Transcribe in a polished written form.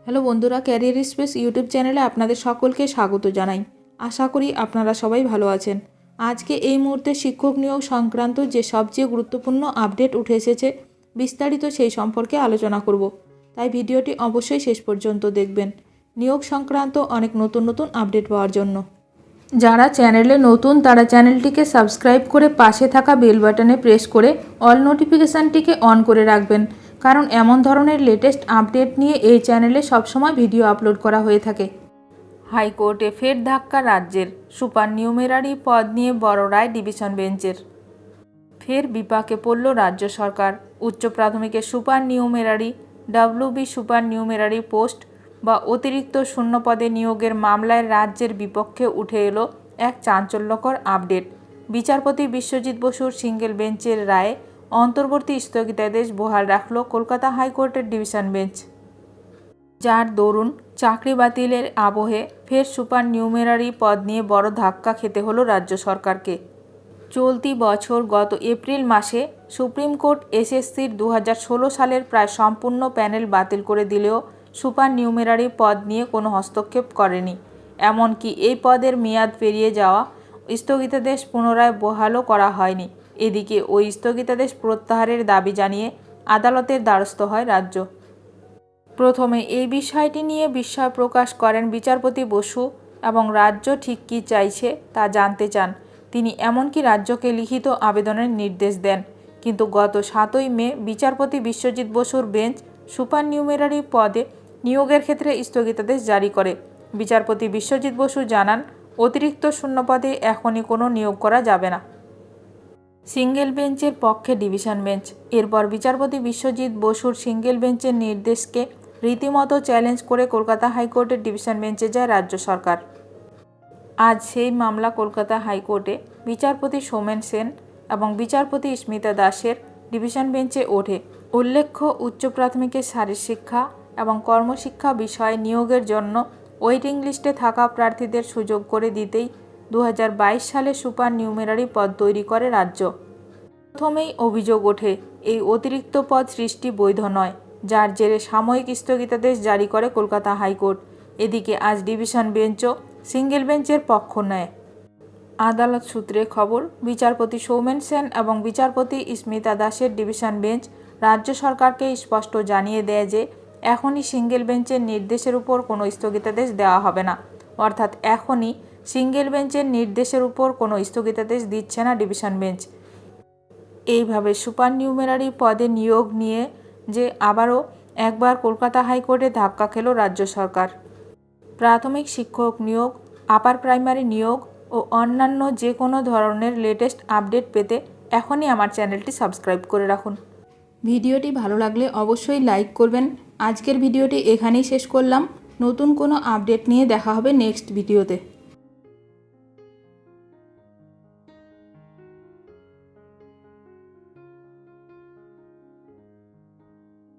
Hello বন্ধুরা, career space YouTube চ্যানেলে আপনাদের সকলকে স্বাগত জানাই। আশা করি আপনারা সবাই ভালো আছেন। আজকে এই মুহূর্তে শিক্ষক নিয়োগ সংক্রান্ত যে সবচেয়ে গুরুত্বপূর্ণ আপডেট উঠে এসেছে, বিস্তারিত সেই সম্পর্কে আলোচনা করব। তাই ভিডিওটি অবশ্যই শেষ পর্যন্ত দেখবেন নিয়োগ সংক্রান্ত অনেক নতুন নতুন আপডেট পাওয়ার জন্য। যারা চ্যানেলে নতুন তারা চ্যানেলটিকে সাবস্ক্রাইব করে পাশে থাকা বেল বাটনে প্রেস করে অল নোটিফিকেশানটিকে অন করে রাখবেন, কারণ এমন ধরনের লেটেস্ট আপডেট নিয়ে এই চ্যানেলে সবসময় ভিডিও আপলোড করা হয়ে থাকে। হাইকোর্টে ফের ধাক্কা রাজ্যের, সুপার নিউমেরারি পদ নিয়ে বড় রায় ডিভিশন বেঞ্চের। ফের বিপাকে পড়ল রাজ্য সরকার। উচ্চ প্রাথমিকের supernumerary WB supernumerary post বা অতিরিক্ত শূন্য পদে নিয়োগের মামলায় রাজ্যের বিপক্ষে উঠে এলো এক চাঞ্চল্যকর আপডেট। বিচারপতি বিশ্বজিৎ বসুর সিঙ্গেল বেঞ্চের রায়ে অন্তর্বর্তী স্থগিতাদেশ বহাল রাখল কলকাতা হাইকোর্টের ডিভিশন বেঞ্চ, যার দরুন চাকরি বাতিলের আবহে ফের সুপার নিউমেরারি পদ নিয়ে বড় ধাক্কা খেতে হলো রাজ্য সরকারকে। চলতি বছর গত এপ্রিল মাসে সুপ্রিম কোর্ট এসএসসির 2016 সালের প্রায় সম্পূর্ণ প্যানেল বাতিল করে দিলেও সুপার নিউমেরারি পদ নিয়ে কোনো হস্তক্ষেপ করেনি। এমনকি এই পদের মেয়াদ পেরিয়ে যাওয়া স্থগিতাদেশ পুনরায় বহালও করা হয়নি। এদিকে ওই স্থগিতাদেশ প্রত্যাহারের দাবি জানিয়ে আদালতের দ্বারস্থ হয় রাজ্য। প্রথমে এই বিষয়টি নিয়ে বিস্ময় প্রকাশ করেন বিচারপতি বসু এবং রাজ্য ঠিক কী চাইছে তা জানতে চান। তিনি এমনকি রাজ্যকে লিখিত আবেদনের নির্দেশ দেন, কিন্তু গত 7ই মে বিচারপতি বিশ্বজিৎ বসুর বেঞ্চ সুপার নিউমেরারি পদে নিয়োগের ক্ষেত্রে স্থগিতাদেশ জারি করে। বিচারপতি বিশ্বজিৎ বসু জানান, অতিরিক্ত শূন্য পদে এখনই কোনো নিয়োগ করা যাবে না। সিঙ্গেল বেঞ্চের পক্ষে ডিভিশন বেঞ্চ। এরপর বিচারপতি বিশ্বজিৎ বসুর সিঙ্গেল বেঞ্চের নির্দেশকে রীতিমতো চ্যালেঞ্জ করে কলকাতা হাইকোর্টের ডিভিশন বেঞ্চে যায় রাজ্য সরকার। আজ সেই মামলা কলকাতা হাইকোর্টে বিচারপতি সোমেন সেন এবং বিচারপতি স্মিতা দাসের ডিভিশন বেঞ্চে ওঠে। উল্লেখ্য, উচ্চ প্রাথমিকের শারীরশিক্ষা এবং কর্মশিক্ষা বিষয়ে নিয়োগের জন্য ওয়েটিং লিস্টে থাকা প্রার্থীদের সুযোগ করে দিতেই 2022 সালে সুপার নিউমেরারি পদ তৈরি করে রাজ্য। প্রথমেই অভিযোগ ওঠে এই অতিরিক্ত পদ সৃষ্টি বৈধ নয়, যার জেরে সাময়িক স্থগিতাদেশ জারি করে কলকাতা হাইকোর্ট। এদিকে আজ ডিভিশন বেঞ্চও সিঙ্গেল বেঞ্চের পক্ষ নেয়। আদালত সূত্রে খবর, বিচারপতি সৌমেন সেন এবং বিচারপতি স্মিতা দাসের ডিভিশন বেঞ্চ রাজ্য সরকারকে স্পষ্ট জানিয়ে দেয় যে এখনই সিঙ্গেল বেঞ্চের নির্দেশের উপর কোনো স্থগিতাদেশ দেওয়া হবে না। অর্থাৎ এখনই সিঙ্গেল বেঞ্চের নির্দেশের উপর কোনো স্থগিতাদেশ দিচ্ছে না ডিভিশন বেঞ্চ। এইভাবে সুপার নিউমেরারি পদে নিয়োগ নিয়ে যে আবারও একবার কলকাতা হাইকোর্টে ধাক্কা খেল রাজ্য সরকার। প্রাথমিক শিক্ষক নিয়োগ, আপার প্রাইমারি নিয়োগ ও অন্যান্য যে কোনো ধরনের লেটেস্ট আপডেট পেতে এখনই আমার চ্যানেলটি সাবস্ক্রাইব করে রাখুন। ভিডিওটি ভালো লাগলে অবশ্যই লাইক করবেন। আজকের ভিডিওটি এখানেই শেষ করলাম। নতুন কোনো আপডেট নিয়ে দেখা হবে নেক্সট ভিডিওতে।